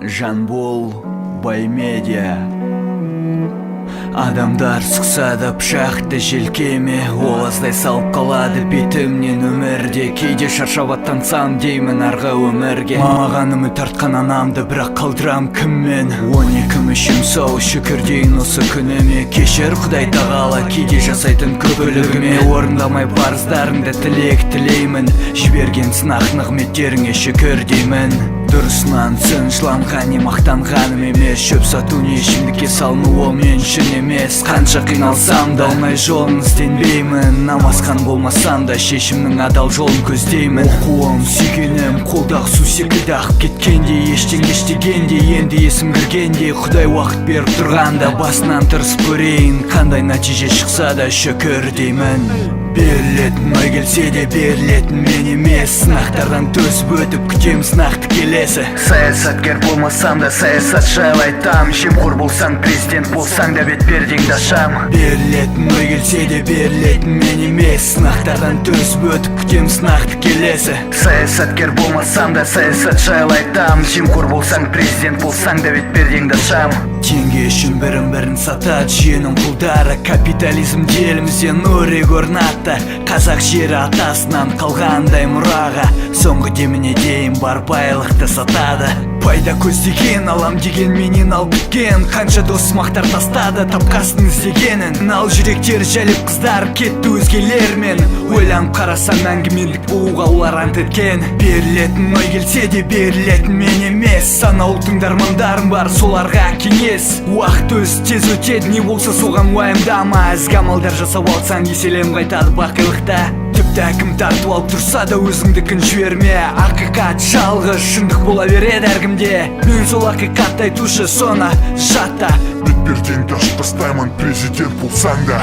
Жанбол Баймедиа. Адамдар сұқса да пышақты желкеме, олаздай салып қалады бетімнен өмірде. Кейде шаршап аттансам деймін арғы өмірге. Маған үміт тартқан анамды бірақ қалдырам кіммен? 12 мүшім сау шүкір дейін осы күніме. Кешір Құдай тағала кейде жасайтын көпілігіме. Орындамай парыздарыңды тілеймін, жіберген сынақ нығметтеріңе шүкір деймін. Дұрысынан сыншыланған не мақтанғаным емес. Шөп сату не ішімдікке салыну ол мен үшін емес. Қанша қиналсам да оңай жолын ізденбеймін. Намазхан болмасам да шешімнің адал жолын көздеймін. Оқуым сүйгенім қолдағы су секілді ағып кеткенде, ештеңе естегенде, енді есім кіргенде. Құдай уақыт беріп тұрғанда басынан тырысып көрейін. Қандай нәтиже шықса да шүкір деймін. Берілетін ой келсе де берілетін мен емес. Сынақтардан төсіп өтіп күтем сынақты келесі. Саясаткер болмасам да саясатшы айтам. Жемқор болсаң президент болсаң да бет пердеңді ашам. Берілетін ой келсе де берілетін мен емес. Сынақтардан төсіп өтіп күтем сынақты келесі. Саясаткер болмасам да саясатшы айтам. Жемқор болсаң президент болсаң да бет пердеңді ашам. Теңге үшін бірін сатады жүйенің құлдары. Капитализмде елімізде нұрек орнатты. Қазақ жері атасынан қалғандай мұраға. Соңғы деміне дейін бар байлықты сатады. Пайда көздеген алам деген менен ал біткен. Қанша дос мақтар тастады тапқасын іздегенін. Ал жүректер жәліп қыздарып кетті өзгелермен. Ойланып қарасам әңгімелік болуға олар ант еткен. Берілетін ой келсе де берілетін мен емес. Санаулы тыңдармандарым бар соларға кеңес. Уақыт өз тез өтеді не болса соған уайымдама. Ізгі амалдар жасап алсаң еселем қайтады бақилықта. Тіпті әкім тартып алып тұрса да өзіңдікін жіберме. Ақиқат жалғыз шындық бола береді әркімде. Мен сол ақиқатты айтушы соны жатта. Бетпердеңді ашып тастаймын президент болсаң да.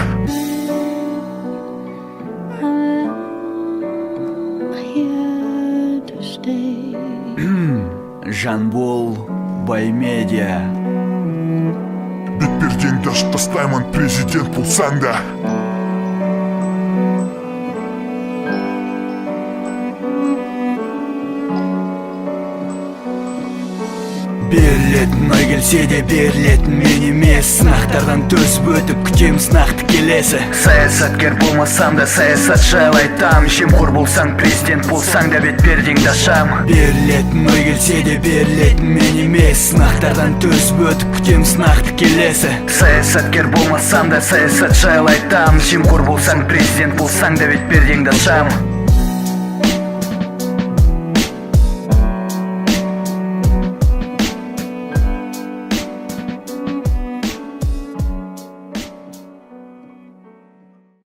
Жанбол Баймедиа. Бетпердеңді ашып тастаймын президент болсаң да. Берілетін ой келсе де берілетін мен емес. Сынақтардан төсіп өтіп күтем сынақты келесі. Саясаткер болмасам да саясатшы айтам. Жемқор болсаң президент болсаң да бет пердеңді ашам. Берілетін ой келсе де берілетін мен емес. Сынақтардан төсіп өтіп күтем сынақты келесі. Саясаткер болмасам да саясатшы айтам. Жемқор болсаң президент болсаң да бет пердеңді ашам.